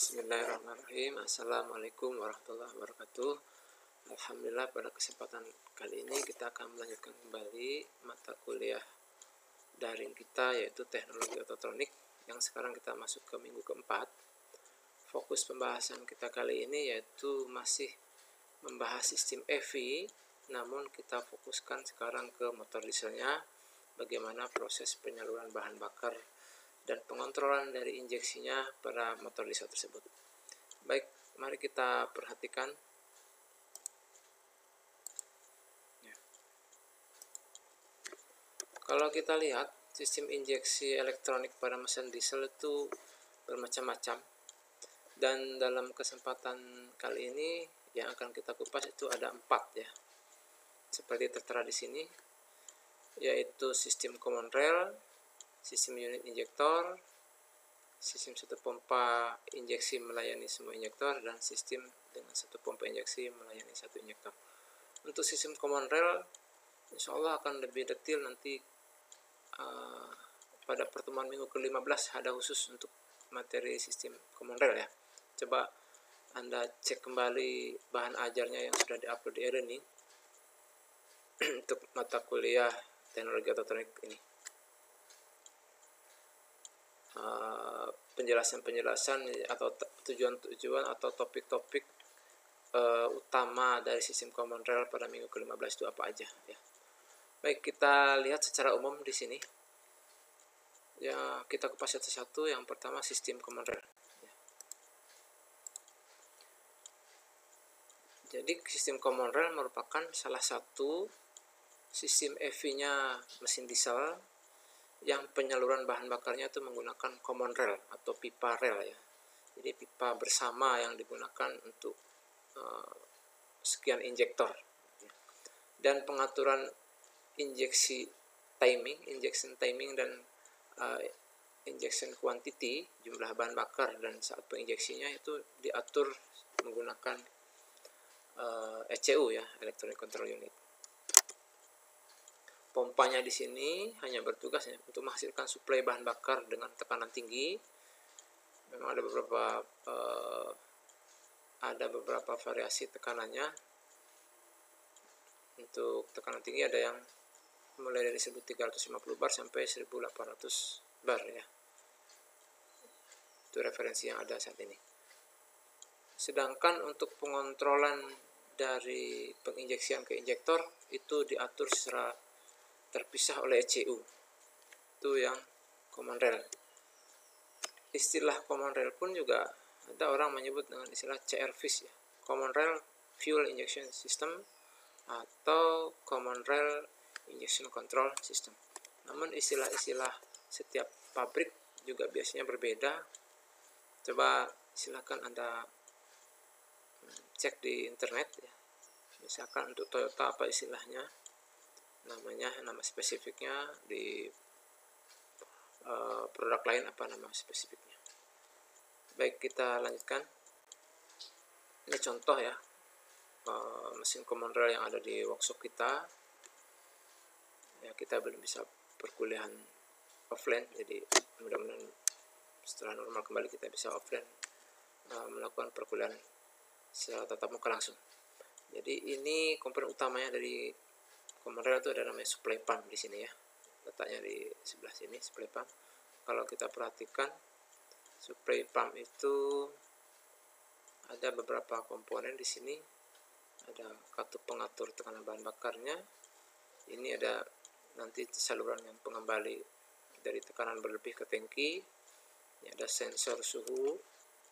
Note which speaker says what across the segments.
Speaker 1: Bismillahirrahmanirrahim. Assalamualaikum warahmatullahi wabarakatuh. Alhamdulillah, pada kesempatan kali ini kita akan melanjutkan kembali mata kuliah daring kita, yaitu teknologi ototronik, yang sekarang kita masuk ke minggu keempat. Fokus pembahasan kita kali ini yaitu masih membahas sistem EV, namun kita fokuskan sekarang ke motor dieselnya, bagaimana proses penyaluran bahan bakar dan pengontrolan dari injeksinya pada motor diesel tersebut. Baik, mari kita perhatikan. Ya. Kalau kita lihat, sistem injeksi elektronik pada mesin diesel itu bermacam-macam. Dan dalam kesempatan kali ini yang akan kita kupas itu ada 4 ya. Seperti tertera di sini, yaitu sistem common rail, sistem unit injektor, sistem satu pompa injeksi melayani semua injektor, dan sistem dengan satu pompa injeksi melayani satu injektor. Untuk sistem common rail, insya Allah akan lebih detail nanti pada pertemuan minggu ke-15 ada khusus untuk materi sistem common rail ya. Coba Anda cek kembali bahan ajarnya yang sudah diupload di e-learning untuk mata kuliah teknologi ototronik ini. Penjelasan-penjelasan atau tujuan-tujuan atau topik-topik utama dari sistem common rail pada minggu ke-15 itu apa aja ya. Baik, kita lihat secara umum di sini. Ya, kita kupas satu-satu. Yang pertama sistem common rail. Ya. Jadi sistem common rail merupakan salah satu sistem EV-nya mesin diesel yang penyaluran bahan bakarnya itu menggunakan common rail atau pipa rail ya. Jadi pipa bersama yang digunakan untuk sekian injektor. Dan pengaturan injection timing dan injection quantity, jumlah bahan bakar dan saat penginjeksinya itu diatur menggunakan ECU ya, Electronic Control Unit. Pompanya di sini hanya bertugas ya, untuk menghasilkan suplai bahan bakar dengan tekanan tinggi. Memang ada beberapa variasi tekanannya. Untuk tekanan tinggi ada yang mulai dari 1350 bar sampai 1800 bar ya. Itu referensi yang ada saat ini. Sedangkan untuk pengontrolan dari penginjeksian ke injektor itu diatur secara terpisah oleh ECU. Itu yang common rail. Istilah common rail pun juga ada orang menyebut dengan istilah CRVS ya. Common rail fuel injection system atau common rail injection control system. Namun istilah-istilah setiap pabrik juga biasanya berbeda. Coba silakan Anda cek di internet ya. Misalkan untuk Toyota apa istilahnya, nama spesifiknya, di produk lain apa nama spesifiknya. Baik, kita lanjutkan. Ini contoh ya, mesin common rail yang ada di workshop kita. Ya, kita belum bisa perkuliahan offline, jadi mudah-mudahan setelah normal kembali kita bisa offline melakukan perkuliahan secara tatap muka langsung. Jadi ini komponen utamanya dari common rail itu ada namanya supply pump di sini ya. Letaknya di sebelah sini supply pump. Kalau kita perhatikan supply pump itu ada beberapa komponen di sini. Ada katup pengatur tekanan bahan bakarnya. Ini ada nanti saluran yang pengembali dari tekanan berlebih ke tangki. Ini ada sensor suhu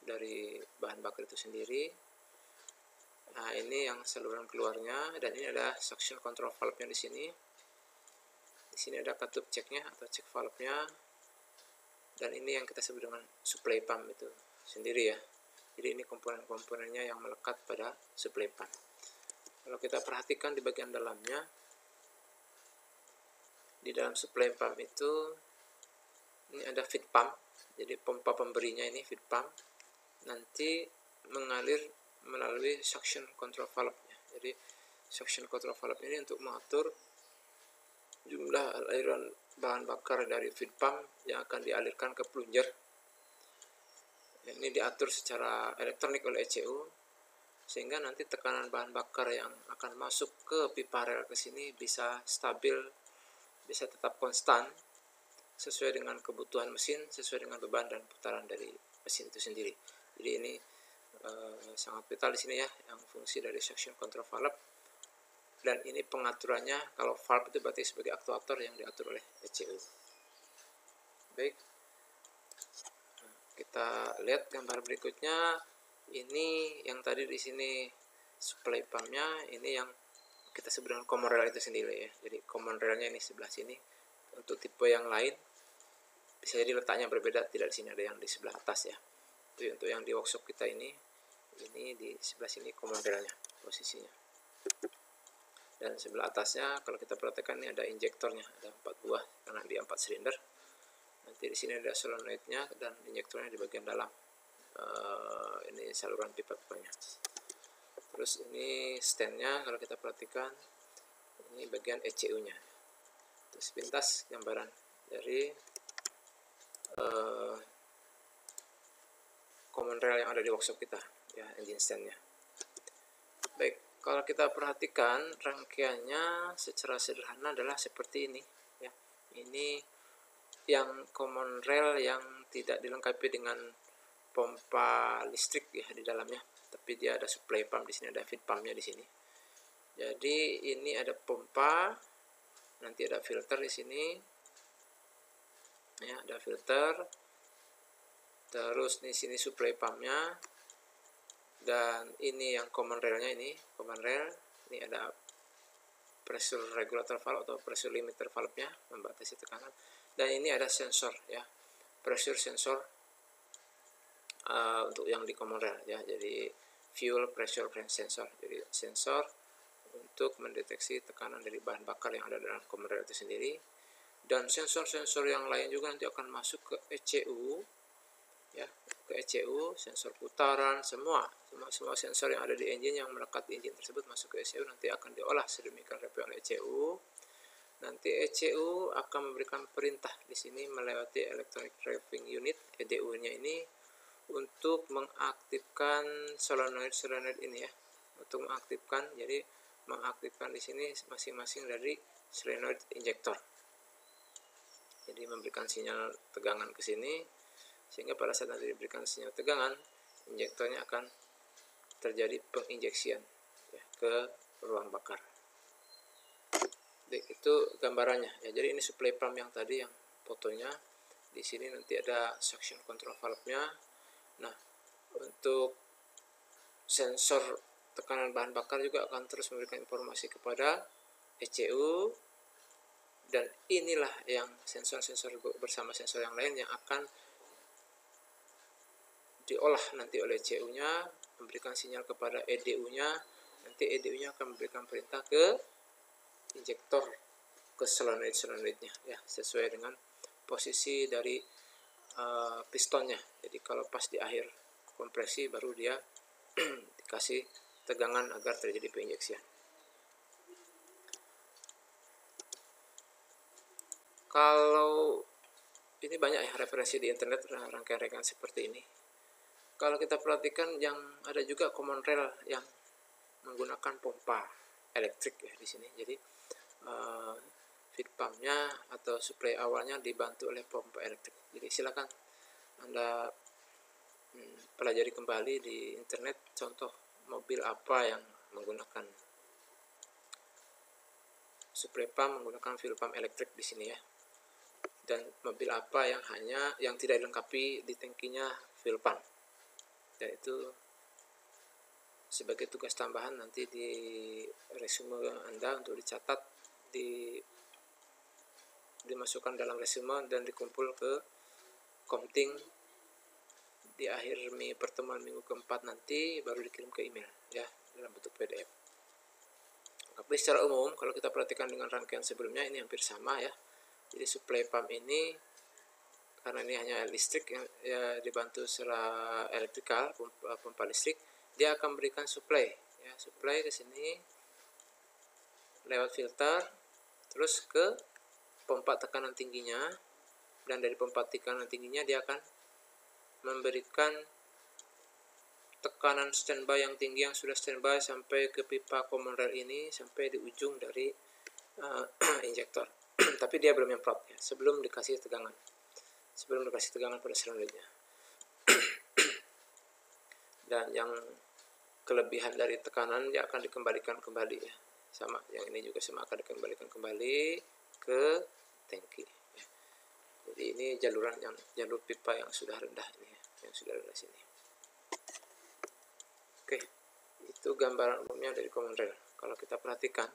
Speaker 1: dari bahan bakar itu sendiri. Nah, ini yang saluran keluarnya, dan ini ada suction control valve-nya di sini. Di sini ada katup ceknya atau cek valve-nya. Dan ini yang kita sebut dengan supply pump itu sendiri ya. Jadi ini komponen-komponennya yang melekat pada supply pump. Kalau kita perhatikan di bagian dalamnya, di dalam supply pump itu ini ada feed pump. Jadi pompa pemberinya ini feed pump nanti mengalir melalui suction control valve-nya. Jadi suction control valve ini untuk mengatur jumlah aliran bahan bakar dari feed pump yang akan dialirkan ke plunger Ini diatur secara elektronik oleh ECU, sehingga nanti tekanan bahan bakar yang akan masuk ke pipa rel ke sini bisa stabil, bisa tetap konstan sesuai dengan kebutuhan mesin, sesuai dengan beban dan putaran dari mesin itu sendiri. Jadi ini sangat vital di sini ya, yang fungsi dari suction control valve. Dan ini pengaturannya, kalau valve itu berarti sebagai aktuator yang diatur oleh ECU. Baik, kita lihat gambar berikutnya. Ini yang tadi di sini supply pumpnya, ini yang kita sebut dengan common rail itu sendiri ya. Jadi common railnya ini sebelah sini. Untuk tipe yang lain bisa jadi letaknya berbeda, tidak di sini, ada yang di sebelah atas ya. Jadi untuk yang di workshop kita ini di sebelah sini common railnya posisinya. Dan sebelah atasnya kalau kita perhatikan ini ada injektornya, ada 4 buah karena dia 4 silinder. Nanti di sini ada solenoidnya dan injektornya di bagian dalam. Ini saluran pipa-pipanya. Terus ini standnya kalau kita perhatikan, ini bagian ECU-nya. Terus pintas gambaran dari common rail yang ada di workshop kita, ya, engine stand-nya. Baik, kalau kita perhatikan rangkaiannya secara sederhana adalah seperti ini, ya. Ini yang common rail yang tidak dilengkapi dengan pompa listrik ya di dalamnya, tapi dia ada supply pump di sini, ada feed pumpnya di sini. Jadi ini ada pompa, nanti ada filter di sini, ya, ada filter. Terus di sini supply pumpnya, dan ini yang common railnya, ini common rail. Ini ada pressure regulator valve atau pressure limiter valve-nya, membatasi tekanan. Dan ini ada sensor ya, pressure sensor untuk yang di common rail ya. Jadi fuel pressure sensor, jadi sensor untuk mendeteksi tekanan dari bahan bakar yang ada dalam common rail itu sendiri. Dan sensor-sensor yang lain juga nanti akan masuk ke ECU ya, ke ECU, sensor putaran, semua sensor yang ada di engine yang melekat di engine tersebut masuk ke ECU, nanti akan diolah sedemikian rupa oleh ECU. Nanti ECU akan memberikan perintah di sini melewati electronic driving unit EDU-nya ini untuk mengaktifkan solenoid ini ya, untuk mengaktifkan. Jadi mengaktifkan di sini masing-masing dari solenoid injektor. Jadi memberikan sinyal tegangan ke sini, sehingga pada saat nanti diberikan sinyal tegangan, injektornya akan terjadi penginjeksian ya, ke ruang bakar. Baik, itu gambarannya ya. Jadi ini supply pump yang tadi, yang fotonya. Di sini nanti ada suction control valve-nya. Nah, untuk sensor tekanan bahan bakar juga akan terus memberikan informasi kepada ECU. Dan inilah yang sensor-sensor bersama sensor yang lain yang akan diolah nanti oleh ECU-nya, memberikan sinyal kepada EDU-nya. Nanti EDU-nya akan memberikan perintah ke injektor, ke solenoid-solenoidnya ya, sesuai dengan posisi dari pistonnya. Jadi kalau pas di akhir kompresi baru dia dikasih tegangan agar terjadi penginjeksian. Kalau ini banyak ya referensi di internet rangkaian-rangkaian seperti ini. Kalau kita perhatikan yang ada juga common rail yang menggunakan pompa elektrik ya di sini. Jadi feed pumpnya atau supply awalnya dibantu oleh pompa elektrik. Jadi silakan Anda pelajari kembali di internet contoh mobil apa yang menggunakan supply pump, menggunakan fuel pump elektrik di sini ya. Dan mobil apa yang tidak dilengkapi di tangkinya fuel pump. Dan itu sebagai tugas tambahan nanti di resume Anda untuk dicatat, dimasukkan dalam resume dan dikumpul ke Komting di akhir pertemuan minggu keempat nanti, baru dikirim ke email ya dalam bentuk PDF. Tapi secara umum kalau kita perhatikan dengan rangkaian sebelumnya ini hampir sama ya. Jadi supply pump ini karena ini hanya listrik ya, dibantu secara elektrikal, pompa listrik, dia akan berikan supply ya, supply ke sini lewat filter terus ke pompa tekanan tingginya, dan dari pompa tekanan tingginya dia akan memberikan tekanan standby yang tinggi yang sudah standby sampai ke pipa common rail ini, sampai di ujung dari injektor. Tapi dia belum nyemprot ya, sebelum dikasih tegangan pada selanjutnya. Dan yang kelebihan dari tekanan dia akan dikembalikan kembali ya, sama yang ini juga sama, akan dikembalikan kembali ke tangki ya. Jadi ini jalur pipa yang sudah rendah ini ya, yang sudah rendah sini. Oke, itu gambaran umumnya dari common rail. Kalau kita perhatikan,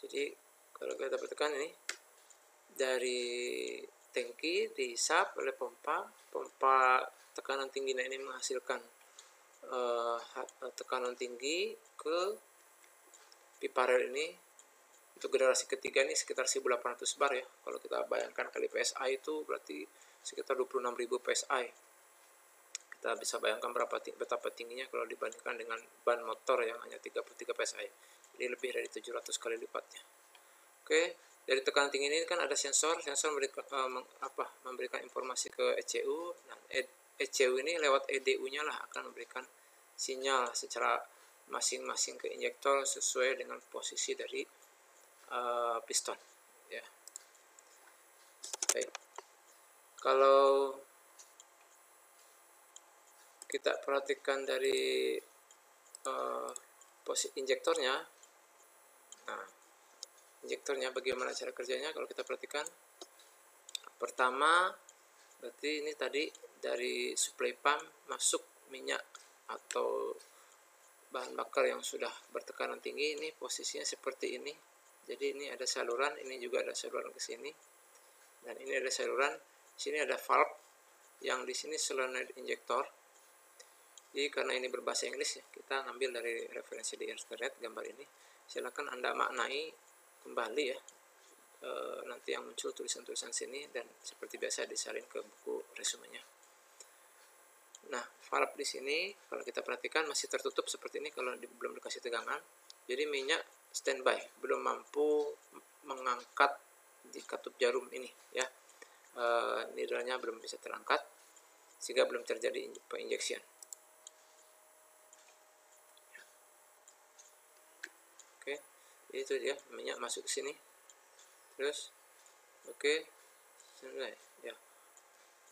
Speaker 1: jadi kalau kita perhatikan ini dari tangki dihisap oleh pompa tekanan tingginya ini menghasilkan tekanan tinggi ke pipa rel ini. Untuk generasi ketiga ini sekitar 1800 bar ya. Kalau kita bayangkan kali PSI itu berarti sekitar 26.000 PSI. Kita bisa bayangkan betapa tingginya kalau dibandingkan dengan ban motor yang hanya 33 PSI. Jadi lebih dari 700 kali lipatnya. Oke, dari tekanan tinggi ini kan ada sensor memberikan informasi ke ECU. Nah, ECU ini lewat EDU-nya lah akan memberikan sinyal secara masing-masing ke injektor sesuai dengan posisi dari piston ya. Baik, kalau kita perhatikan dari posisi injektornya, nah injektornya bagaimana cara kerjanya kalau kita perhatikan. Pertama berarti ini tadi dari supply pump masuk minyak atau bahan bakar yang sudah bertekanan tinggi, ini posisinya seperti ini. Jadi ini ada saluran, ini juga ada saluran ke sini, dan ini ada saluran. Sini ada valve, yang di sini solenoid injektor. Jadi karena ini berbahasa Inggris ya, kita ngambil dari referensi di internet gambar ini. Silakan Anda maknai kembali ya. Nanti yang muncul tulisan-tulisan sini, dan seperti biasa disalin ke buku resumenya. Nah, valve di sini kalau kita perhatikan masih tertutup seperti ini kalau belum dikasih tegangan. Jadi minyak standby, belum mampu mengangkat di katup jarum ini ya. Needle-nya belum bisa terangkat sehingga belum terjadi penginjeksian. Oke, itu dia minyak masuk ke sini. Terus oke, selesai ya.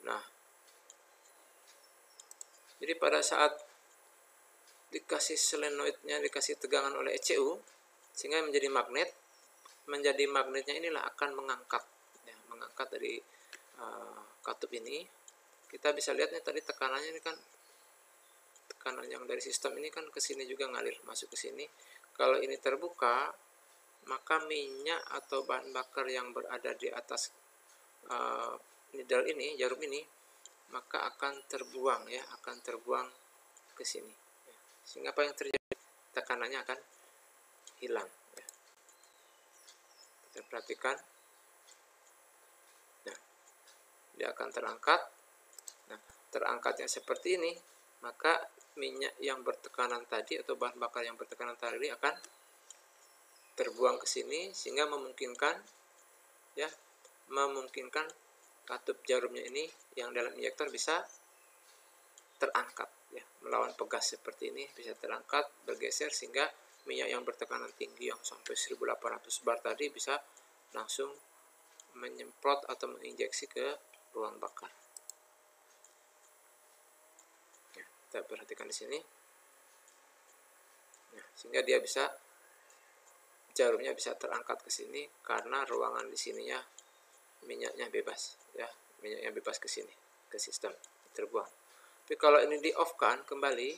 Speaker 1: Nah, jadi pada saat dikasih solenoidnya, dikasih tegangan oleh ECU sehingga menjadi magnetnya inilah akan mengangkat ya, mengangkat dari katup ini. Kita bisa lihat nih tadi tekanannya ini kan, tekanan yang dari sistem ini kan ke sini juga ngalir masuk ke sini. Kalau ini terbuka, maka minyak atau bahan bakar yang berada di atas needle ini, jarum ini, maka akan terbuang ya, akan terbuang ke sini ya. Sehingga apa yang terjadi, tekanannya akan hilang ya. Kita perhatikan, nah dia akan terangkat. Nah, terangkatnya seperti ini, maka minyak yang bertekanan tadi atau bahan bakar yang bertekanan tadi akan terbuang ke sini, sehingga memungkinkan katup jarumnya ini yang dalam injektor bisa terangkat ya, melawan pegas seperti ini, bisa terangkat, bergeser, sehingga minyak yang bertekanan tinggi yang sampai 1800 bar tadi bisa langsung menyemprot atau menginjeksi ke ruang bakar. Ya, kita perhatikan di sini. Nah, sehingga dia bisa, jarumnya bisa terangkat ke sini karena ruangan di sininya minyaknya bebas ya, minyaknya bebas ke sini, ke sistem, terbuang. Tapi kalau ini di off kan kembali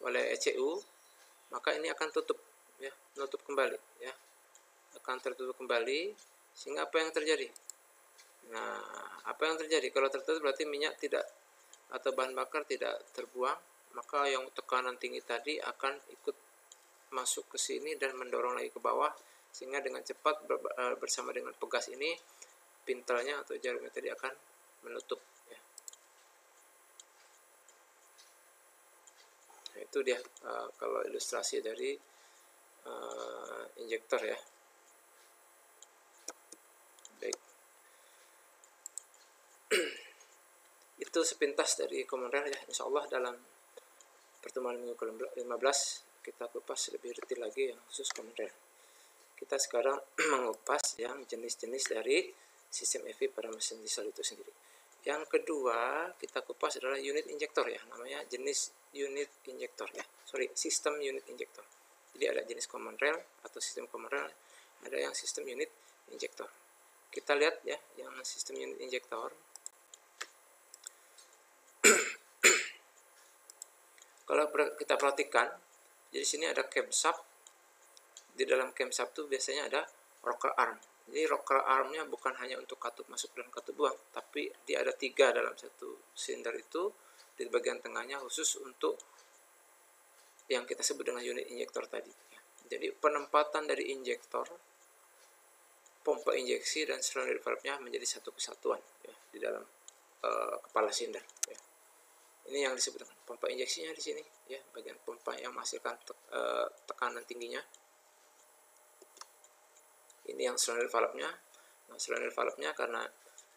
Speaker 1: oleh ECU, maka ini akan tutup ya, nutup kembali ya, akan tertutup kembali. Sehingga apa yang terjadi? Nah, apa yang terjadi kalau tertutup? Berarti minyak tidak atau bahan bakar tidak terbuang, maka yang tekanan tinggi tadi akan ikut masuk ke sini dan mendorong lagi ke bawah, sehingga dengan cepat bersama dengan pegas ini, pintelnya atau jarumnya tadi akan menutup ya. Nah, itu dia kalau ilustrasi dari injektor ya. Baik. Itu Itu sepintas dari common rail ya. Insya Allah dalam pertemuan minggu ke-15 kita kupas lebih detail lagi yang khusus common rail. Kita sekarang mengupas yang jenis-jenis dari sistem EV pada mesin diesel itu sendiri. Yang kedua kita kupas adalah unit injektor ya, namanya jenis unit injektor ya. Sistem unit injektor. Jadi ada jenis common rail atau sistem common rail, ada yang sistem unit injektor. Kita lihat ya yang sistem unit injektor. Kalau kita perhatikan, jadi sini ada camshaft. Di dalam camshaft itu biasanya ada rocker arm. Jadi rocker armnya bukan hanya untuk katup masuk dan katup buang, tapi dia ada 3 dalam satu silinder itu. Di bagian tengahnya khusus untuk yang kita sebut dengan unit injektor tadi. Jadi penempatan dari injektor, pompa injeksi dan solenoid valve-nya menjadi satu kesatuan ya, di dalam kepala silinder. Ya. Ini yang disebut dengan pompa injeksinya di sini, ya, bagian pompa yang menghasilkan tekanan tingginya. Ini yang solenoid valve-nya. Nah, solenoid valve-nya karena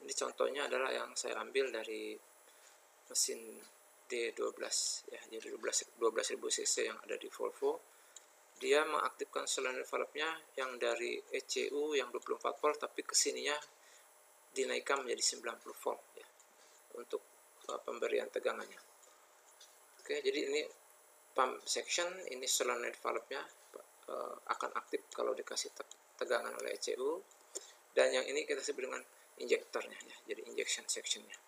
Speaker 1: ini contohnya adalah yang saya ambil dari mesin D12 ya, jadi 12.000 cc yang ada di Volvo. Dia mengaktifkan solenoid valve-nya yang dari ECU yang 24 volt, tapi kesininya dinaikkan menjadi 90 volt ya, untuk pemberian tegangannya. Oke, jadi ini pump section, ini solenoid valve-nya akan aktif kalau dikasih tegangan oleh ECU, dan yang ini kita sebut dengan injektornya ya, jadi injection sectionnya.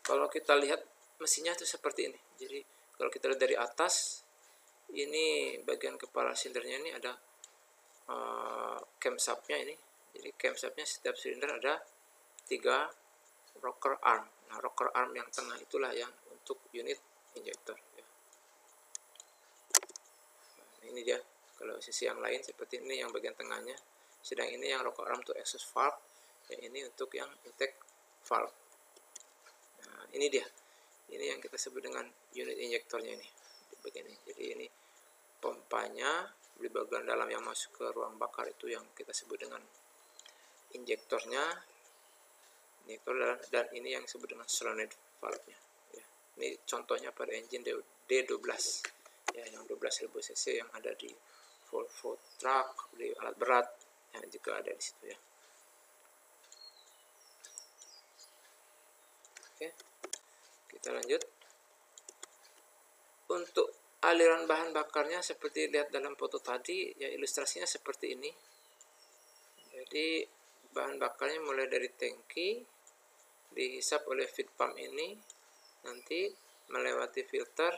Speaker 1: Kalau kita lihat mesinnya itu seperti ini. Jadi kalau kita lihat dari atas, ini bagian kepala silindernya ini ada camshaft-nya ini. Jadi camshaft-nya setiap silinder ada 3 rocker arm. Nah, rocker arm yang tengah itulah yang untuk unit injektor ya. Nah, ini dia. Kalau sisi yang lain seperti ini yang bagian tengahnya. Sedang ini yang rocker arm untuk exhaust valve, yang ini untuk yang intake valve. Nah, ini dia. Ini yang kita sebut dengan unit injektornya ini. Di bagian ini. Jadi ini pompanya, di bagian dalam yang masuk ke ruang bakar itu yang kita sebut dengan injektornya. Injektor, dan ini yang disebut dengan solenoid valve-nya. Ya. Ini contohnya pada engine D12 ya, yang 12.000 cc yang ada di Volvo truck, di alat berat yang juga ada di situ ya. Oke, kita lanjut. Untuk aliran bahan bakarnya seperti lihat dalam foto tadi ya, ilustrasinya seperti ini. Jadi bahan bakarnya mulai dari tangki, dihisap oleh feed pump ini, nanti melewati filter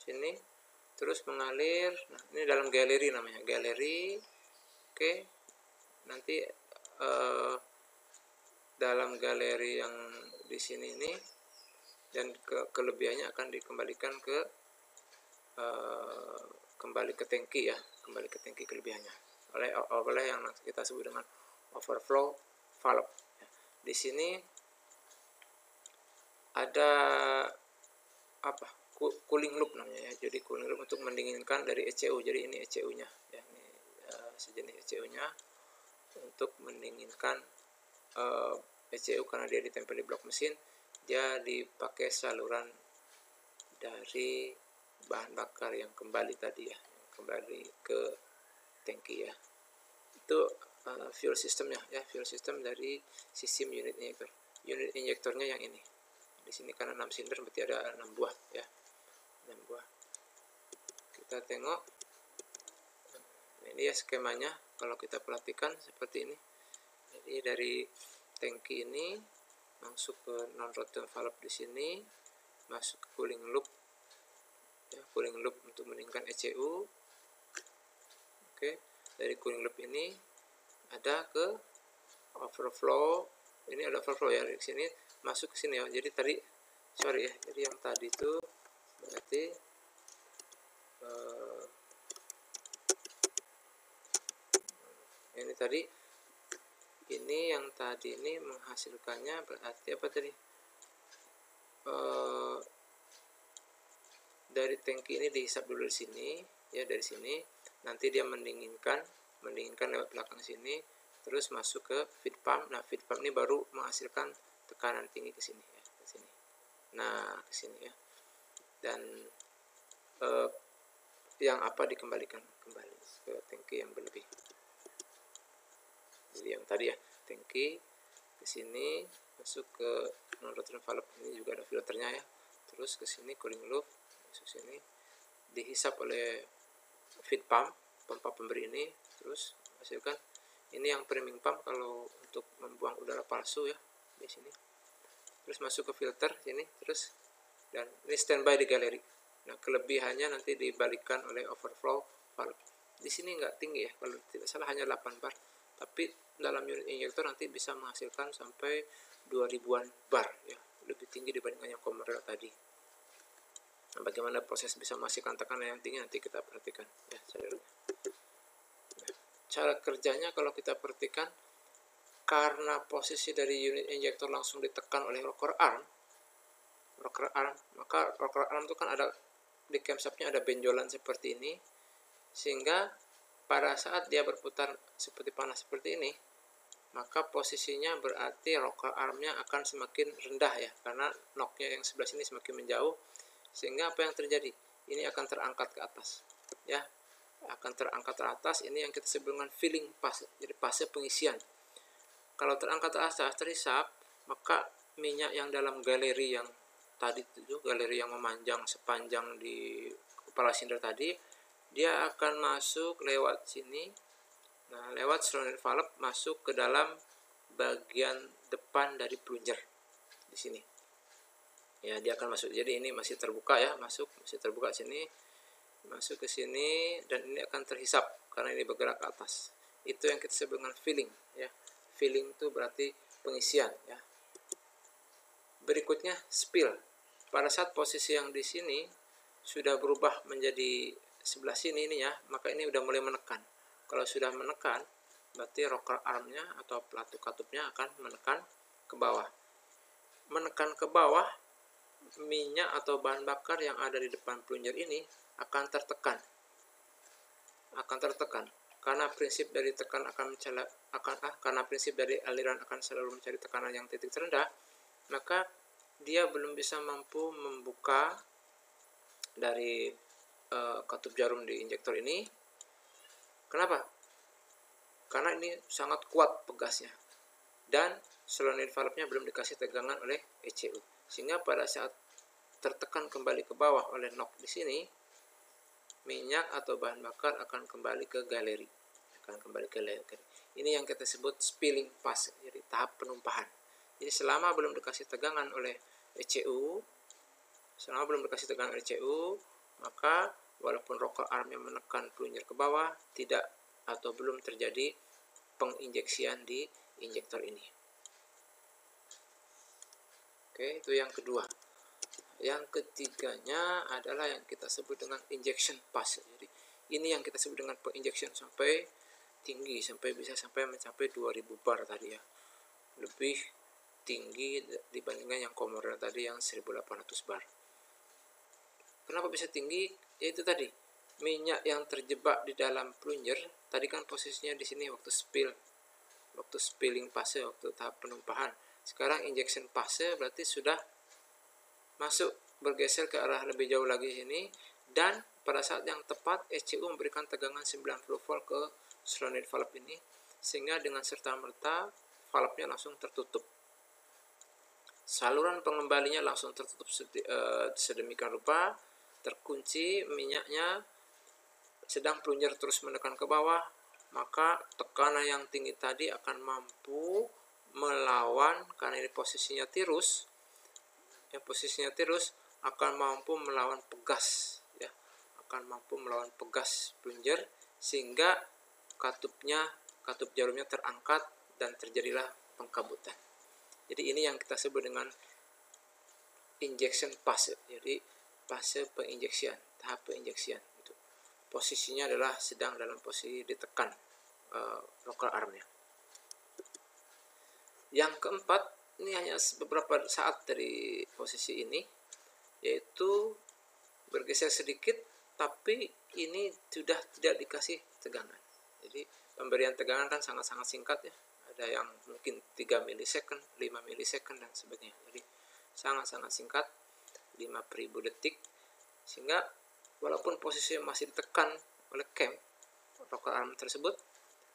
Speaker 1: sini, terus mengalir. Nah, ini dalam galeri namanya, galeri. Oke, nanti dalam galeri yang di sini ini, dan kelebihannya akan dikembalikan ke kembali ke tangki ya, kembali ke tangki kelebihannya oleh yang kita sebut dengan overflow valve. Ya. Di sini ada apa? Cooling loop namanya ya. Jadi cooling loop untuk mendinginkan dari ECU. Jadi ini ECU-nya ya, ini sejenis ECU-nya untuk mendinginkan ECU karena dia ditempel di blok mesin. Dia dipakai saluran dari bahan bakar yang kembali tadi ya, yang kembali ke tangki ya. Itu fuel systemnya ya, fuel system dari sistem unit injektor. Unit injektornya yang ini. Di sini karena 6 silinder berarti ada 6 buah ya. 6 buah. Kita tengok. Ini ya skemanya kalau kita perhatikan seperti ini. Jadi dari tangki ini masuk ke non rotor valve di sini, masuk ke cooling loop. Ya, cooling loop untuk mendinginkan ECU. Oke, dari cooling loop ini ada ke overflow. Ini ada overflow ya, dari sini masuk ke sini ya. Jadi tadi sorry ya, jadi yang tadi itu berarti ini tadi, ini yang tadi ini menghasilkannya berarti apa tadi? Dari tangki ini dihisap dulu di sini ya, dari sini nanti dia mendinginkan lewat belakang sini, terus masuk ke feed pump. Nah, feed pump ini baru menghasilkan tekanan tinggi ke sini ya, ke sini. Nah, ke sini ya. Dan yang apa dikembalikan kembali ke tangki yang berlebih. Jadi yang tadi ya, tangki ke sini masuk ke non-rotating valve, ini juga ada filternya ya. Terus ke sini cooling loop, masuk sini dihisap oleh feed pump, pompa pemberi ini, terus hasilkan ini yang priming pump kalau untuk membuang udara palsu ya di sini. Terus masuk ke filter sini, terus dan ini standby di galeri. Nah, kelebihannya nanti dibalikkan oleh overflow valve. Di sini nggak tinggi ya, kalau tidak salah hanya 8 bar, tapi dalam unit injektor nanti bisa menghasilkan sampai 2000-an bar ya, lebih tinggi dibandingkan yang komersial tadi. Nah, bagaimana proses bisa menghasilkan tekanan yang tinggi nanti kita perhatikan ya. Nah, cara kerjanya kalau kita perhatikan, karena posisi dari unit injektor langsung ditekan oleh rocker arm, maka rocker arm itu kan ada di camshaftnya ada benjolan seperti ini, sehingga pada saat dia berputar seperti panas seperti ini, maka posisinya berarti rocker armnya akan semakin rendah ya, karena knocknya yang sebelah sini semakin menjauh, sehingga apa yang terjadi? Ini akan terangkat ke atas ya, akan terangkat ke atas. Ini yang kita sebut dengan filling fase, jadi fase pengisian. Kalau terangkat ke atas terhisap, maka minyak yang dalam galeri yang tadi itu, galeri yang memanjang sepanjang di kepala silinder tadi, dia akan masuk lewat sini. Nah, lewat solenoid valve masuk ke dalam bagian depan dari plunger di sini. Ya, dia akan masuk. Jadi ini masih terbuka ya, masih terbuka sini, masuk ke sini, dan ini akan terhisap karena ini bergerak ke atas. Itu yang kita sebut dengan filling ya. Filling itu berarti pengisian ya. Berikutnya spill. Pada saat posisi yang di sini sudah berubah menjadi sebelah sini ini ya, maka ini udah mulai menekan. Kalau sudah menekan, berarti rocker armnya atau pelatu katupnya akan menekan ke bawah. Menekan ke bawah, minyak atau bahan bakar yang ada di depan plunger ini akan tertekan. Karena prinsip dari tekan karena prinsip dari aliran akan selalu mencari tekanan yang titik terendah, maka dia belum bisa mampu membuka dari katup jarum di injektor ini. Kenapa? Karena ini sangat kuat pegasnya, dan solenoid valve-nya belum dikasih tegangan oleh ECU, sehingga pada saat tertekan kembali ke bawah oleh knock di sini, minyak atau bahan bakar akan kembali ke galeri. Ini yang kita sebut spilling fase, jadi tahap penumpahan. Jadi selama belum dikasih tegangan oleh ECU, maka walaupun rocker armnya menekan plunger ke bawah, tidak atau belum terjadi penginjeksian di injektor ini. Oke, itu yang kedua. Yang ketiganya adalah yang kita sebut dengan injection pass. Jadi ini yang kita sebut dengan penginjection sampai tinggi, bisa mencapai 2000 bar tadi ya. Lebih tinggi dibandingkan yang komersial tadi yang 1800 bar. Kenapa bisa tinggi? Yaitu tadi, minyak yang terjebak di dalam plunger, tadi kan posisinya di sini waktu spilling fase, waktu tahap penumpahan. Sekarang injection fase berarti sudah masuk, bergeser ke arah lebih jauh lagi sini, dan pada saat yang tepat ECU memberikan tegangan 90 volt ke solenoid valve ini, sehingga dengan serta-merta valve-nya langsung tertutup. Saluran pengembalinya langsung tertutup sedemikian rupa, terkunci minyaknya, sedang plunger terus menekan ke bawah, maka tekanan yang tinggi tadi akan mampu melawan, karena ini posisinya tirus, akan mampu melawan pegas ya, plunger, sehingga katup jarumnya terangkat dan terjadilah pengkabutan. Jadi ini yang kita sebut dengan injection fase. Jadi fase penginjeksian, tahap penginjeksian itu. Posisinya adalah sedang dalam posisi ditekan rocker armnya. Yang keempat, ini hanya beberapa saat dari posisi ini, yaitu bergeser sedikit, tapi ini sudah tidak dikasih tegangan. Jadi pemberian tegangan kan sangat-sangat singkat ya. Ada yang mungkin 3 milisecond, 5 milisecond dan sebagainya. Jadi sangat-sangat singkat, 5.000 detik. Sehingga walaupun posisinya masih ditekan oleh cam rocker arm tersebut,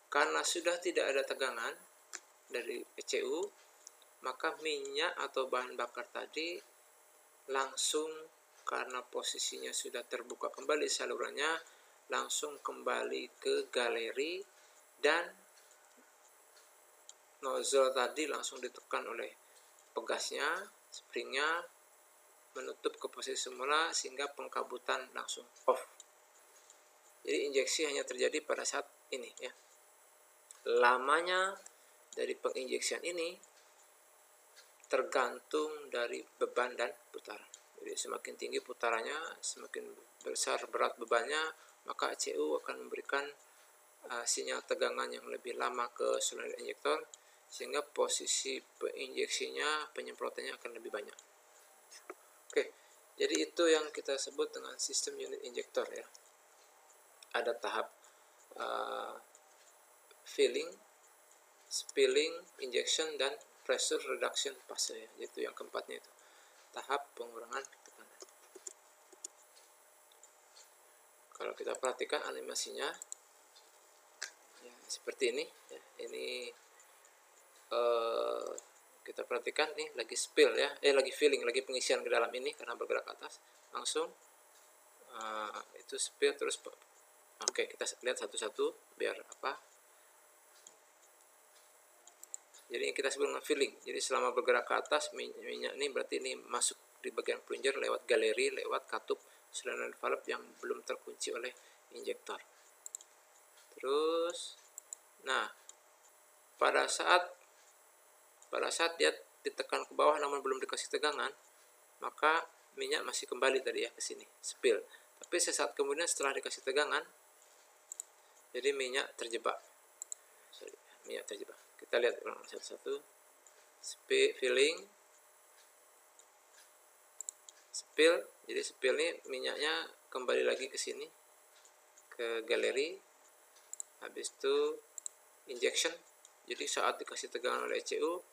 Speaker 1: karena sudah tidak ada tegangan dari ECU, maka minyak atau bahan bakar tadi langsung, karena posisinya sudah terbuka kembali salurannya, langsung kembali ke galeri dan nozzle tadi langsung ditekan oleh pegasnya, springnya, menutup ke posisi semula sehingga pengkabutan langsung off. Jadi injeksi hanya terjadi pada saat ini ya. Lamanya dari penginjeksian ini tergantung dari beban dan putaran. Jadi semakin tinggi putarannya, semakin besar berat bebannya, maka ECU akan memberikan sinyal tegangan yang lebih lama ke solenoid injektor, sehingga posisi penginjeksinya, penyemprotannya akan lebih banyak. Oke, jadi itu yang kita sebut dengan sistem unit injektor ya. Ada tahap filling, spilling, injection, dan pressure reduction fase ya. Itu yang keempatnya itu. Tahap pengurangan tekanan. Kalau kita perhatikan animasinya ya, seperti ini ya. Ini kita perhatikan nih lagi spill ya, lagi filling, lagi pengisian ke dalam ini karena bergerak ke atas langsung itu spill terus. Oke, kita lihat satu-satu biar apa. Jadi kita sebut dengan filling. Jadi selama bergerak ke atas minyak ini berarti ini masuk di bagian plunger lewat galeri, lewat katup solenoid valve yang belum terkunci oleh injektor. Terus, nah pada saat dia ditekan ke bawah namun belum dikasih tegangan, maka minyak masih kembali tadi ya ke sini, spill. Tapi sesaat kemudian setelah dikasih tegangan, jadi minyak terjebak. Minyak terjebak. Kita lihat ulang satu-satu. Filling, spill. Jadi spill ini minyaknya kembali lagi ke sini, ke galeri. Habis itu injection. Jadi saat dikasih tegangan oleh ECU,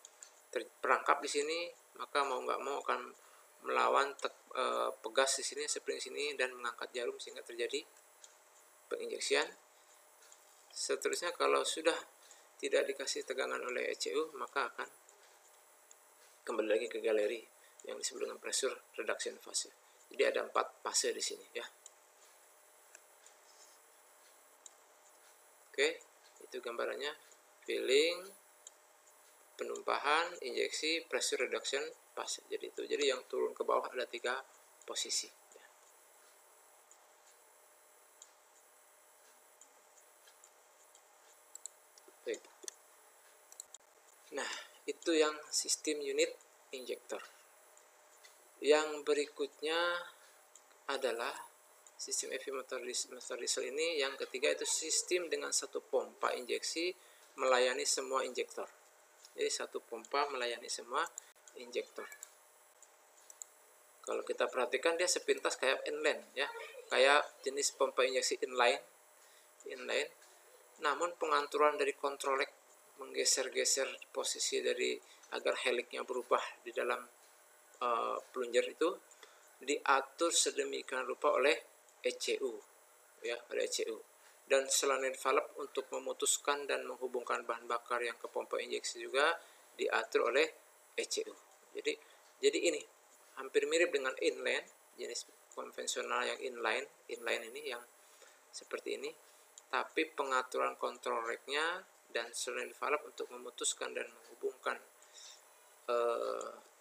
Speaker 1: terperangkap di sini, maka mau nggak mau akan melawan pegas di sini, spring sini, dan mengangkat jarum sehingga terjadi penginjeksian. Seterusnya kalau sudah tidak dikasih tegangan oleh ECU, maka akan kembali lagi ke galeri yang disebut dengan pressure reduction fase. Jadi ada 4 fase di sini ya. Oke, itu gambarannya. Filling, penumpahan, injeksi, pressure reduction fase. Jadi itu. Jadi yang turun ke bawah ada 3 posisi. Baik. Nah, itu yang sistem unit injektor. Yang berikutnya adalah sistem EV motor diesel ini. Yang ketiga itu sistem dengan satu pompa injeksi melayani semua injektor. Jadi satu pompa melayani semua injektor. Kalau kita perhatikan dia sepintas kayak inline ya, kayak jenis pompa injeksi inline. Namun pengaturan dari kontrolek menggeser-geser posisi dari agar heliknya berubah di dalam plunger itu diatur sedemikian rupa oleh ECU ya, oleh ECU. Dan solenoid valve untuk memutuskan dan menghubungkan bahan bakar yang ke pompa injeksi juga diatur oleh ECU. Jadi ini hampir mirip dengan inline, jenis konvensional yang inline ini yang seperti ini, tapi pengaturan kontrol rack-nya dan solenoid valve untuk memutuskan dan menghubungkan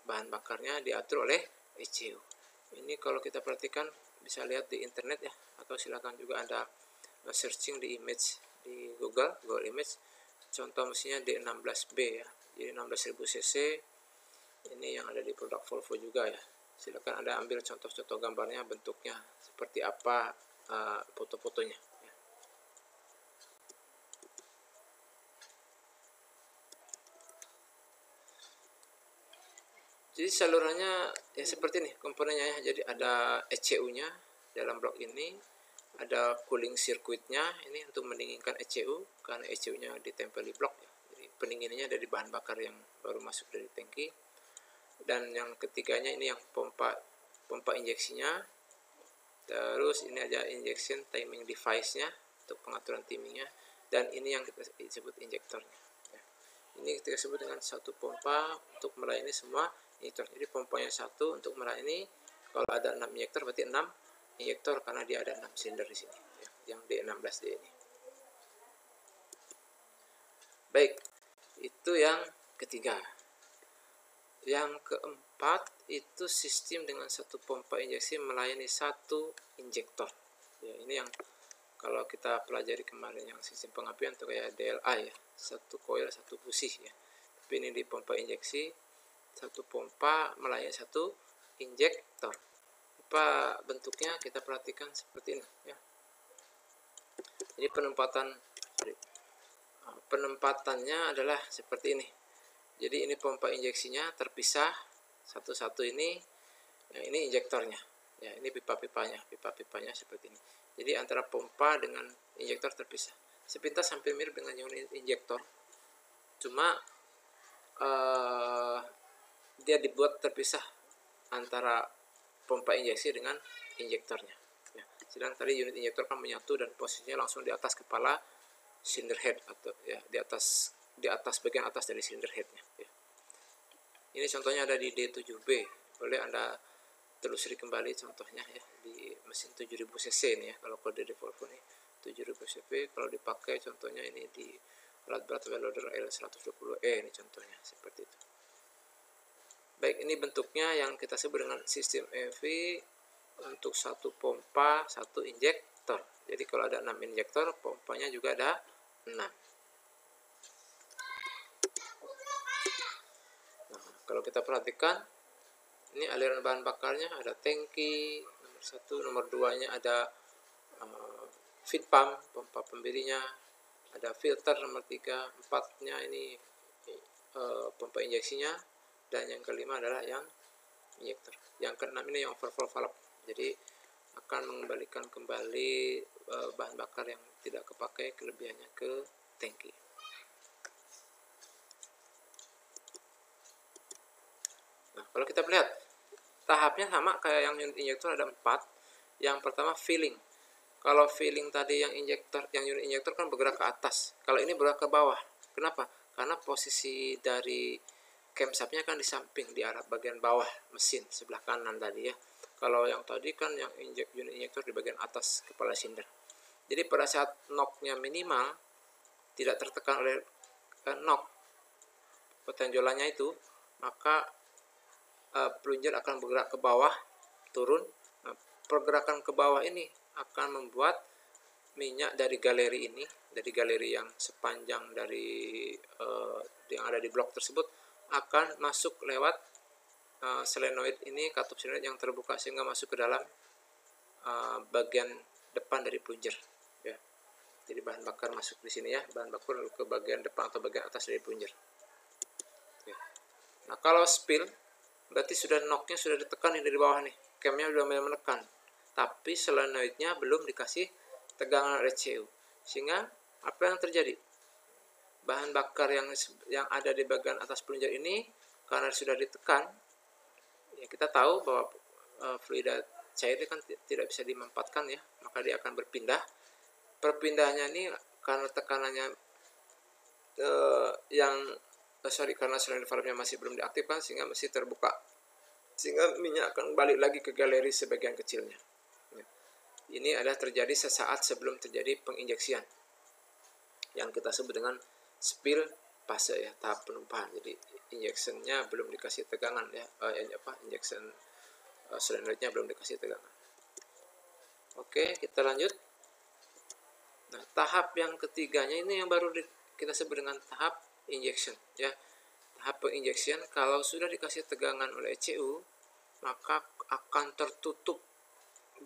Speaker 1: bahan bakarnya diatur oleh ECU. Ini kalau kita perhatikan bisa lihat di internet ya, atau silakan juga Anda searching di image di Google Image. Contoh mesinnya D16B ya, jadi 16.000 cc. Ini yang ada di produk Volvo juga ya. Silakan Anda ambil contoh-contoh gambarnya, bentuknya seperti apa, foto-fotonya. Jadi salurannya ya seperti ini komponennya ya. Jadi ada ECU-nya dalam blok ini, ada cooling circuit-nya ini untuk mendinginkan ECU, karena ECU-nya ditempel di blok ya. Jadi pendinginannya dari bahan bakar yang baru masuk dari tangki. Dan yang ketiganya ini yang pompa injeksinya. Terus ini ada injection timing device-nya untuk pengaturan timingnya, dan ini yang kita sebut injektornya. Ini kita sebut dengan satu pompa untuk melayani semua injektor. Jadi pompanya satu untuk melayani, kalau ada 6 injektor berarti 6 injektor karena dia ada 6 silinder di sini ya, yang D16D ini. Baik, itu yang ketiga. Yang keempat itu sistem dengan satu pompa injeksi melayani satu injektor. Ya, ini yang kalau kita pelajari kemarin yang sistem pengapian itu kayak DLA ya, satu coil satu busi ya. Tapi ini di pompa injeksi satu pompa melayani satu injektor. Apa bentuknya kita perhatikan seperti ini ya. Jadi penempatannya adalah seperti ini. Jadi ini pompa injeksinya terpisah satu-satu ini. Nah, ini injektornya. Ya, ini pipa-pipanya seperti ini. Jadi antara pompa dengan injektor terpisah. Sepintas hampir mirip dengan unit injektor. Cuma dia dibuat terpisah antara pompa injeksi dengan injektornya. Ya, sedang tadi unit injektor kan menyatu dan posisinya langsung di atas kepala cylinder head atau ya di atas bagian atas dari cylinder headnya ya. Ini contohnya ada di D7B, boleh Anda telusuri kembali contohnya ya di mesin 7000 cc ini ya. Kalau kode di Volvo ini 7000 cc, kalau dipakai contohnya ini di alat berat well loader L120E ini contohnya seperti itu. Baik, ini bentuknya yang kita sebut dengan sistem EV untuk satu pompa satu injektor. Jadi kalau ada 6 injektor, pompanya juga ada 6. Nah, kalau kita perhatikan, ini aliran bahan bakarnya ada tangki nomor 1, nomor 2-nya ada feed pump, pompa pembirinya, ada filter nomor 3, 4-nya ini pompa injeksinya, dan yang kelima adalah yang injektor. Yang keenam ini yang overflow valve. Jadi akan mengembalikan kembali bahan bakar yang tidak kepakai kelebihannya ke tangki. Nah, kalau kita melihat tahapnya sama kayak yang unit injektor, ada 4. Yang pertama filling. Kalau filling tadi yang unit injektor kan bergerak ke atas. Kalau ini bergerak ke bawah. Kenapa? Karena posisi dari camshaftnya kan di samping, di arah bagian bawah mesin sebelah kanan tadi ya. Kalau yang tadi kan yang unit injektor di bagian atas kepala silinder. Jadi pada saat knock-nya minimal, tidak tertekan oleh knock petenjolannya itu, maka plunger akan bergerak ke bawah, turun. Nah, pergerakan ke bawah ini akan membuat minyak dari galeri ini, dari galeri yang sepanjang dari yang ada di blok tersebut, akan masuk lewat solenoid ini, katup solenoid yang terbuka sehingga masuk ke dalam bagian depan dari plunger ya. Jadi bahan bakar masuk di sini ya, bahan bakar ke bagian depan atau bagian atas dari plunger ya. Nah, kalau spill berarti sudah knocknya sudah ditekan dari bawah nih, camnya sudah mulai menekan, tapi solenoidnya belum dikasih tegangan ECU, sehingga apa yang terjadi? Bahan bakar yang ada di bagian atas plunger ini karena sudah ditekan ya, kita tahu bahwa fluida cair kan tidak bisa dimanfaatkan ya, maka dia akan berpindah. Perpindahnya ini karena tekanannya karena solenoid valve-nya masih belum diaktifkan sehingga masih terbuka, sehingga minyak akan balik lagi ke galeri sebagian kecilnya ya. Ini adalah terjadi sesaat sebelum terjadi penginjeksian yang kita sebut dengan spill fase ya, tahap penumpahan. Jadi injeksinya belum dikasih tegangan ya, injection solenoidnya belum dikasih tegangan. Oke, kita lanjut. Nah, tahap yang ketiganya ini yang baru kita sebut dengan tahap injection ya. Tahap penginjection kalau sudah dikasih tegangan oleh ECU, maka akan tertutup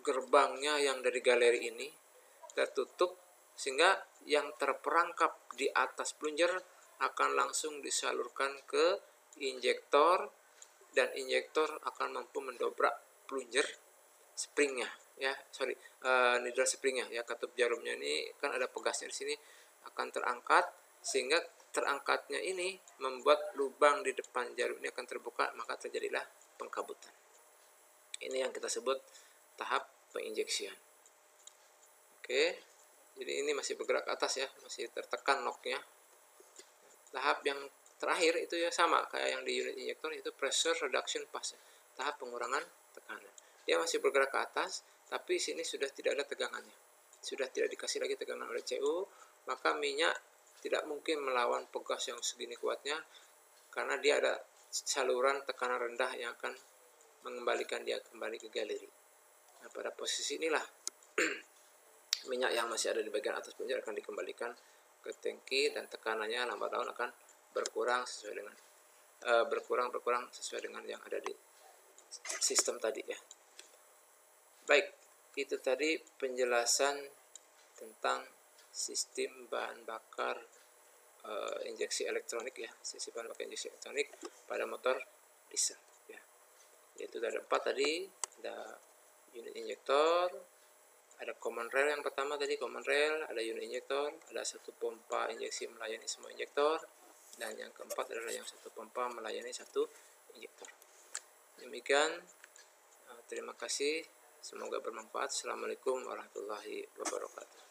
Speaker 1: gerbangnya yang dari galeri ini, tertutup sehingga yang terperangkap di atas plunger akan langsung disalurkan ke injektor, dan injektor akan mampu mendobrak plunger springnya ya, needle springnya ya, katup jarumnya ini kan ada pegasnya di sini, akan terangkat, sehingga terangkatnya ini membuat lubang di depan jarum ini akan terbuka, maka terjadilah pengkabutan. Ini yang kita sebut tahap penginjeksian. Oke, jadi ini masih bergerak ke atas ya, masih tertekan locknya. Tahap yang terakhir itu ya sama kayak yang di unit injektor, itu pressure reduction pass, tahap pengurangan tekanan. Dia masih bergerak ke atas, tapi sini sudah tidak ada tegangannya, sudah tidak dikasih lagi tegangan oleh CU, maka minyak tidak mungkin melawan pegas yang segini kuatnya, karena dia ada saluran tekanan rendah yang akan mengembalikan dia kembali ke galeri. Nah, pada posisi inilah minyak yang masih ada di bagian atas penjara akan dikembalikan ke tangki, dan tekanannya lambat laun akan berkurang sesuai dengan berkurang sesuai dengan yang ada di sistem tadi ya. Baik, itu tadi penjelasan tentang sistem bahan bakar injeksi elektronik ya, sistem bahan bakar injeksi elektronik pada motor diesel ya. Yaitu ada 4 tadi, ada unit injektor, ada common rail yang pertama tadi, common rail, ada unit injektor, ada satu pompa injeksi melayani semua injektor, dan yang keempat adalah yang satu pompa melayani satu injektor. Demikian, terima kasih, semoga bermanfaat. Assalamualaikum warahmatullahi wabarakatuh.